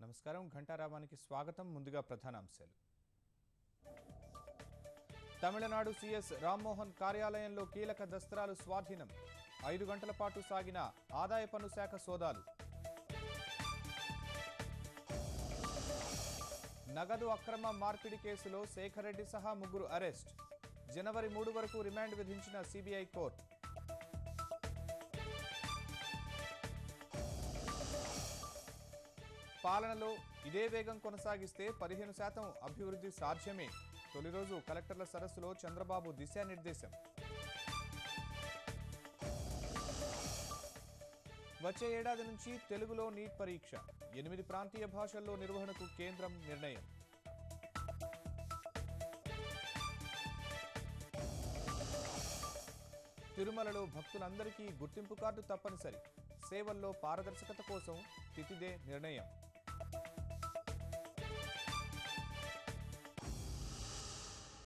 నమస్కారం ఘంటారావానికి స్వాగతం. ముందుగా ప్రధానాంశాలు. తమిళనాడు సీఎస్ రామ్మోహన్ కార్యాలయంలో కీలక దస్త్రాలు స్వాధీనం. 5 గంటల పాటు సాగిన ఆదాయ పన్ను శాఖ సోదాలు. నగదు అక్రమ మార్పిడి కేసులో శేఖర్ రెడ్డి సహా 3 అరెస్ట్. జనవరి 3 వరకు రిమాండ్ విధించిన సిబిఐ కోర్టు. పాలనలో ఇదే వేగం కొనసాగిస్తే 15% అభివృద్ధి సాధ్యమే. తొలి రోజు కలెక్టర్ల సదస్సులో చంద్రబాబు దిశానిర్దేశం. వచ్చే ఏడాది నుంచి తెలుగులో నీట్ పరీక్ష. 8 ప్రాంతీయ భాషల్లో నిర్వహణకు కేంద్రం నిర్ణయం. తిరుమలలో భక్తులందరికీ గుర్తింపు కార్డు తప్పనిసరి. సేవల్లో పారదర్శకత కోసం తితిదే నిర్ణయం.